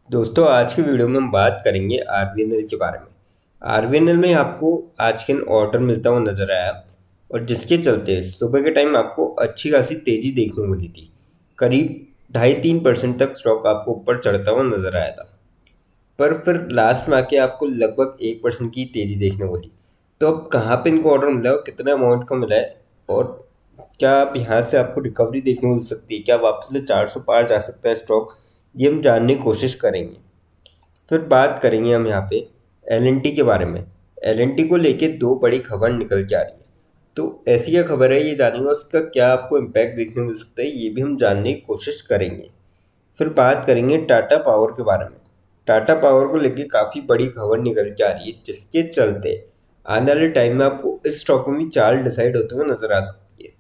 दोस्तों आज की वीडियो में हम बात करेंगे आरवीएनएल के बारे में। आरवीएनएल में आपको आज के ऑर्डर मिलता हुआ नजर आया और जिसके चलते सुबह के टाइम आपको अच्छी खासी तेजी देखने को मिली थी। करीब 2.5-3% तक स्टॉक आपको ऊपर चढ़ता हुआ नजर आया था, पर फिर लास्ट में आके आपको लगभग 1% की तेजी देखने को मिली। तो अब कहाँ पे इनको ऑर्डर मिला है और कितना अमाउंट का मिला है, और क्या आप यहाँ से आपको रिकवरी देखने को मिल सकती है, क्या वापस से 400 पार जा सकता है स्टॉक, ये हम जानने की कोशिश करेंगे। फिर बात करेंगे हम यहाँ पे एल के बारे में। एल को लेके दो बड़ी खबर निकल के आ रही है, तो ऐसी क्या खबर है ये जानेंगे, उसका क्या आपको इम्पैक्ट देखने को मिल सकता है ये भी हम जानने की कोशिश करेंगे। फिर बात करेंगे टाटा पावर के बारे में। टाटा पावर को लेके काफ़ी बड़ी खबर निकल के आ रही है, जिसके चलते आने वाले टाइम में आपको इस स्टॉक में भी चाल डिसाइड होते हुए नजर आ सकती है।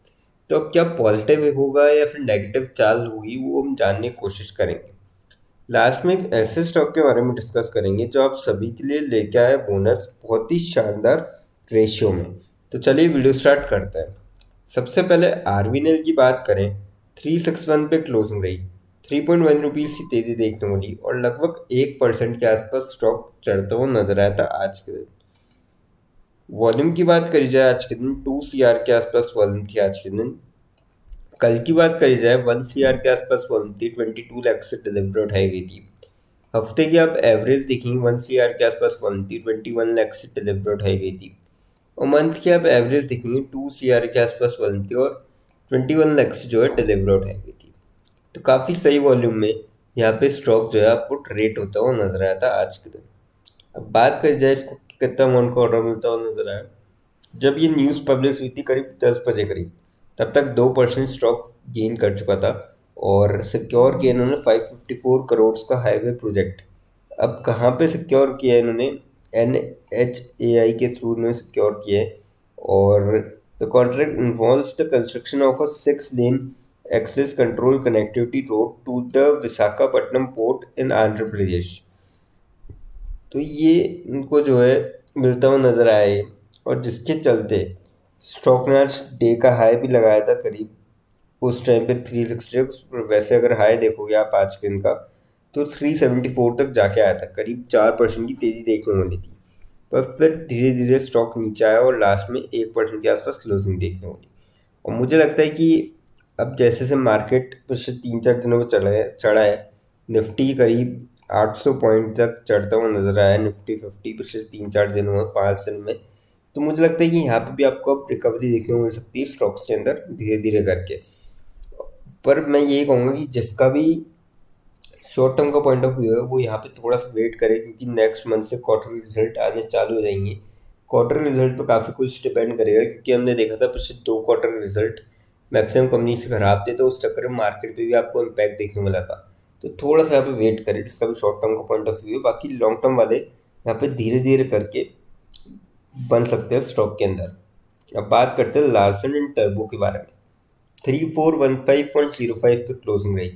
तो अब क्या पॉजिटिव होगा या फिर नेगेटिव चाल होगी वो हम जानने की कोशिश करेंगे। लास्ट में एक ऐसे स्टॉक के बारे में डिस्कस करेंगे जो आप सभी के लिए लेके आए बोनस बहुत ही शानदार रेशियो में। तो चलिए वीडियो स्टार्ट करते हैं। सबसे पहले आरवीएनएल की बात करें, 361 पे क्लोजिंग रही, 3.1 रुपीज़ की तेज़ी देखने को मिली और लगभग 1% के आसपास स्टॉक चढ़ता हुआ नजर आया था आज के दिन। वॉल्यूम की बात करी जाए आज के दिन 2 CR के आसपास वॉल्यूम थी आज के दिन। कल की बात करी जाए 1 CR के आसपास वॉल्यूम थी, 22 लाख से डिलीवरी उठाई गई थी। हफ्ते की आप एवरेज देखेंगे 1 CR के आसपास वन थी, 21 लाख से डिलीवरी उठाई गई थी। और मंथ की आप एवरेज देखेंगे 2 CR के आसपास वन थी और 21 लाख से जो है डिलीवरी उठाई गई थी। तो काफ़ी सही वॉल्यूम में यहाँ पे स्टॉक जो है आपको ट्रेड होता हुआ नजर आया था आज के दिन। अब बात करी जाए इसको कितना अमाउंट का ऑर्डर मिलता हुआ नजर आया। जब ये न्यूज़ पब्लिश हुई थी करीब 10 बजे करीब, तब तक 2% स्टॉक गेन कर चुका था और सिक्योर किया इन्होंने 554 करोड़ का हाईवे प्रोजेक्ट। अब कहाँ पे सिक्योर किया है इन्होंने, NHAI के थ्रू इन्होंने सिक्योर किया है। और the contract involves the construction of a 6 lane access control connectivity road to the Visakhapatnam port in Andhra Pradesh. तो ये इनको जो है मिलता हुआ नज़र आया है और जिसके चलते स्टॉक ने आज डे का हाई भी लगाया था करीब उस टाइम पर 360। वैसे अगर हाई देखोगे आप आज के दिन का, तो 374 तक जाके आया था, करीब 4% की तेज़ी देखने को मिली थी। पर फिर धीरे धीरे स्टॉक नीचे आया और लास्ट में 1% के आसपास क्लोजिंग देखने को मिली। और मुझे लगता है कि अब जैसे जैसे मार्केट पिछले 3-4 दिनों में चढ़ा है, निफ्टी करीब 800 पॉइंट तक चढ़ता हुआ नजर आया है, निफ्टी 50 पिछले 3-4 दिनों में, 5 दिन में। तो मुझे लगता है कि यहाँ पे भी आपको अब रिकवरी देखने को मिल सकती है स्टॉक्स के अंदर धीरे धीरे करके। पर मैं यही कहूँगा कि जिसका भी शॉर्ट टर्म का पॉइंट ऑफ व्यू है वो यहाँ पे थोड़ा सा वेट करे, क्योंकि नेक्स्ट मंथ से क्वार्टरली रिजल्ट आने चालू हो जाएंगे। क्वार्टर रिजल्ट पे काफ़ी कुछ डिपेंड करेगा, क्योंकि हमने देखा था पिछले 2 क्वार्टर रिजल्ट मैक्सिमम कंपनी से खराब थे, तो उस चक्कर में मार्केट पे भी आपको इम्पैक्ट देखने मिला था। तो थोड़ा सा यहाँ पे वेट करें जिसका भी शॉर्ट टर्म का पॉइंट ऑफ व्यू है। बाकी लॉन्ग टर्म वाले यहाँ पे धीरे धीरे करके बन सकते हैं स्टॉक के अंदर। अब बात करते हैं लार्सन एंड टर्बो के बारे में। 3415.05 पे क्लोजिंग रही,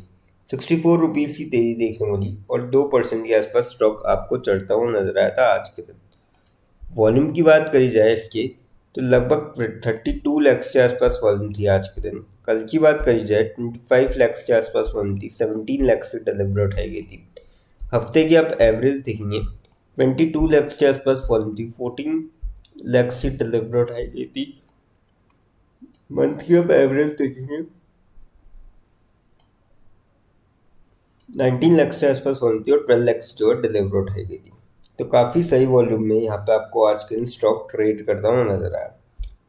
64 रुपीज़ की तेजी देखने को मिली और 2% के आसपास स्टॉक आपको चढ़ता हुआ नजर आया था आज के दिन। वॉल्यूम की बात करी जाए इसके, तो लगभग 32 लाख के आसपास वॉल्यूम थी आज के दिन। कल की बात करी जाए 25 लाख के आसपास वॉल्यूम थी, 17 लाख से डिलीवरी उठाई गई थी। हफ्ते की आप एवरेज देखेंगे 22 लाख के आसपास वॉल्यूम थी, 14 लाख से डिलीवरी उठाई गई थी। मंथ की आप एवरेज देखेंगे 19 लाख के आसपास वॉल्यूम थी और 12 लाख जो है डिलीवरी उठाई गई थी। तो काफ़ी सही वॉल्यूम में यहाँ पे आपको आज के दिन स्टॉक ट्रेड करता हुआ नजर आया।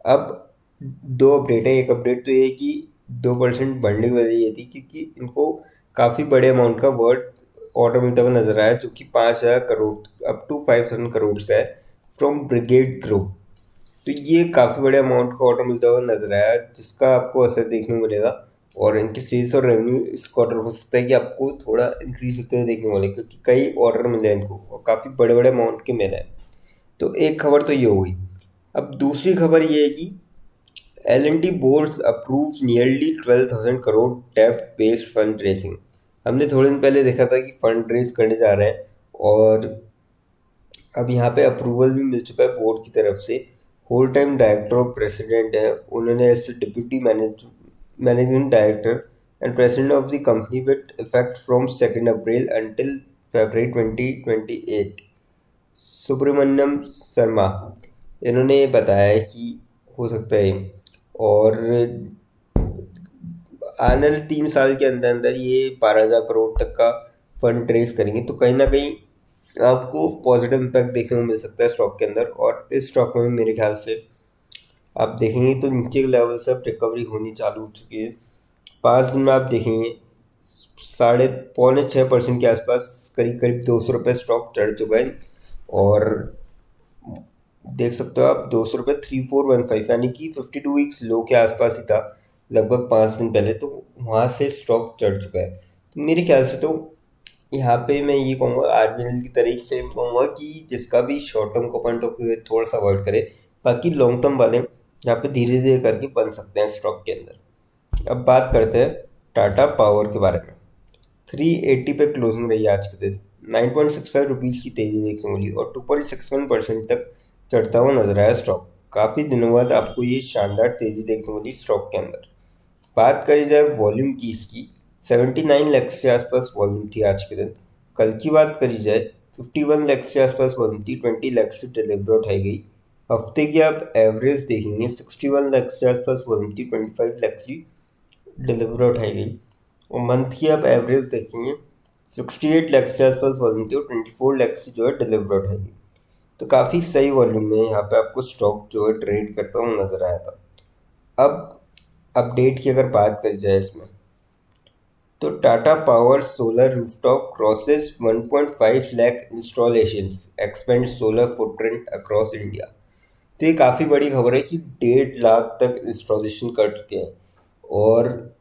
अब दो अपडेट है, एक अपडेट तो ये है कि 2% बढ़ने की वजह ये थी क्योंकि इनको काफ़ी बड़े अमाउंट का वर्ड ऑर्डर मिलता हुआ नजर आया, जो कि 5,000 करोड़ अप टू 5,000 करोड़ का है फ्रॉम ब्रिगेड ग्रुप। तो ये काफ़ी बड़े अमाउंट का ऑर्डर मिलता हुआ नजर आया, जिसका आपको असर देखने को मिलेगा और इनके सेल्स और रेवेन्यू इस क्वार्टर हो सकता है कि आपको थोड़ा इंक्रीज होते हुए देखने को मिले, क्योंकि कई ऑर्डर मिले हैं इनको और काफ़ी बड़े बड़े अमाउंट के मिले हैं। तो एक खबर तो ये हो गई। अब दूसरी खबर ये है कि L&T boards approves nearly 12,000 crore डेब्ट बेस्ड फंड रेसिंग। हमने थोड़े दिन पहले देखा था कि फंड रेज करने जा रहे हैं और अब यहाँ पे अप्रूवल भी मिल चुका है बोर्ड की तरफ से। होल टाइम डायरेक्टर और प्रेसिडेंट है, उन्होंने ऐसे deputy managing director and president of the company with effect from 2 April until February 2028। Subramaniam Sharma, इन्होंने बताया है कि हो सकता है, और आने वाले 3 साल के अंदर अंदर ये 12,000 करोड़ तक का फंड रेज करेंगे। तो कहीं ना कहीं आपको पॉजिटिव इम्पैक्ट देखने को मिल सकता है स्टॉक के अंदर। और इस स्टॉक में भी मेरे ख्याल से आप देखेंगे तो नीचे के लेवल से अब रिकवरी होनी चालू हो चुकी है। 5 दिन में आप देखेंगे 5.5-6% के आसपास करीब करीब 200 रुपये स्टॉक चढ़ चुका है। और देख सकते हो आप 200 रुपये 3415, यानी कि 52 वीक्स लो के आसपास ही था लगभग 5 दिन पहले। तो वहाँ से स्टॉक चढ़ चुका है। तो मेरे ख्याल से तो यहाँ पे मैं ये कहूँगा आरबीएल की तरह से कहूँगा कि जिसका भी शॉर्ट टर्म का पॉइंट ऑफ व्यू है थोड़ा सा अवॉइड करे। बाकी लॉन्ग टर्म वाले यहाँ पे धीरे धीरे करके बन सकते हैं स्टॉक के अंदर। अब बात करते हैं टाटा पावर के बारे में। 380 पे क्लोजिंग रही आज के दिन। 9.65 रुपीज़ की तेज़ी देखने को मिली और 2.61% तक चढ़ता हुआ नजर आया स्टॉक। काफ़ी दिनों बाद आपको ये शानदार तेज़ी देखने को मिली स्टॉक के अंदर। बात करी जाए वॉल्यूम की, इसकी 79 लैक्स के आसपास वॉल्यूम थी आज के दिन। कल की बात करी जाए 51 लैक्स के आसपास वॉल्यूम थी, 20 लैक्स से डिलीवर उठाई गई। हफ्ते की आप एवरेज देखेंगे 61 लैक्स के आसपास वॉल्यूम थी, 25 लैक्स की डिलीवर उठाई गई। और मंथ की आप एवरेज देखेंगे 68 लैक्स के आसपास वॉल्यूम थी और 24 लैक्स की जो है डिलीवर उठाई गई। तो काफ़ी सही वॉल्यूम में यहाँ पे आपको स्टॉक जो है ट्रेड करता हुआ नजर आया था। अब अपडेट की अगर बात करी जाए इसमें, तो Tata power solar rooftop crosses 1.5 lakh installations, expand solar footprint across India. तो ये काफ़ी बड़ी खबर है कि 1.5 लाख तक इंस्टॉलेशन कर चुके हैं। और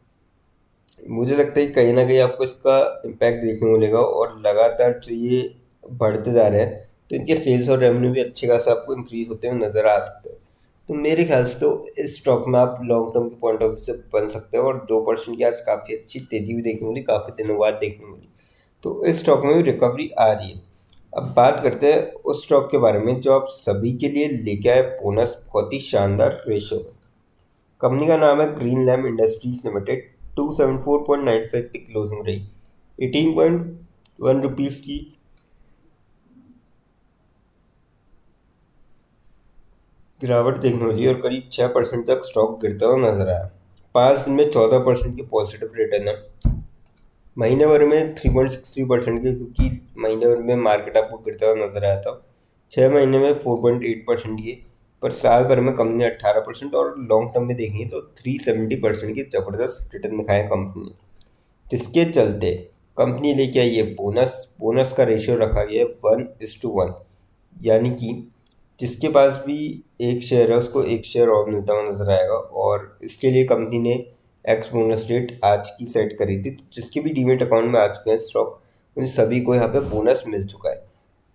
मुझे लगता है कि कहीं ना कहीं आपको इसका इम्पैक्ट देखने को मिलेगा और लगातार से ये बढ़ते जा रहे हैं। तो इनके सेल्स और रेवेन्यू भी अच्छे खासा आपको इंक्रीज होते हुए नज़र आ सकते हैं। तो मेरे ख्याल से तो इस स्टॉक में आप लॉन्ग टर्म के पॉइंट ऑफ व्यू से बन सकते हो। और 2% की आज काफ़ी अच्छी तेज़ी भी देखने को मिली, काफ़ी दिनों बाद देखने को मिली। तो इस स्टॉक में भी रिकवरी आ रही है। अब बात करते हैं उस स्टॉक के बारे में जो आप सभी के लिए लेके आए बोनस बहुत ही शानदार रेशो में। कंपनी का नाम है ग्रीन लैम्प इंडस्ट्रीज लिमिटेड। 274.95 की क्लोजिंग रही। 18.1 रुपीज़ की गिरावट देखने मिली और करीब 6% तक स्टॉक गिरता हुआ नजर आया। 5 दिन में 14% की पॉजिटिव रिटर्न है। महीने भर में 3.63% के, क्योंकि महीने भर में मार्केट आपको गिरता हुआ नजर आया था। 6 महीने में 4.8% की, पर साल भर में कंपनी 18% और लॉन्ग टर्म में देखेंगे तो 370% की ज़बरदस्त रिटर्न दिखाए कंपनी ने। जिसके चलते कंपनी लेके आई है बोनस। बोनस का रेशियो रखा गया है 1:1, यानी कि जिसके पास भी एक शेयर है उसको एक शेयर और मिलता हुआ नजर आएगा। और इसके लिए कंपनी ने एक्स बोनस डेट आज की सेट करी थी। तो जिसके भी डीमेट अकाउंट में आ चुके हैं स्टॉक, उन सभी को यहाँ पे बोनस मिल चुका है।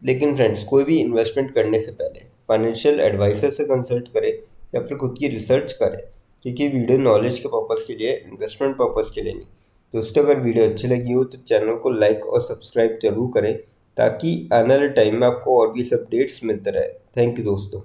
लेकिन फ्रेंड्स, कोई भी इन्वेस्टमेंट करने से पहले फाइनेंशियल एडवाइजर से कंसल्ट करें या फिर खुद की रिसर्च करें, क्योंकि वीडियो नॉलेज के पर्पज़ के लिए, इन्वेस्टमेंट पर्पज़ के लिए नहीं। दोस्तों, अगर वीडियो अच्छी लगी हो तो चैनल को लाइक और सब्सक्राइब जरूर करें, ताकि आने वाले टाइम में आपको और भी अपडेट्स मिलते रहे। थैंक यू दोस्तों।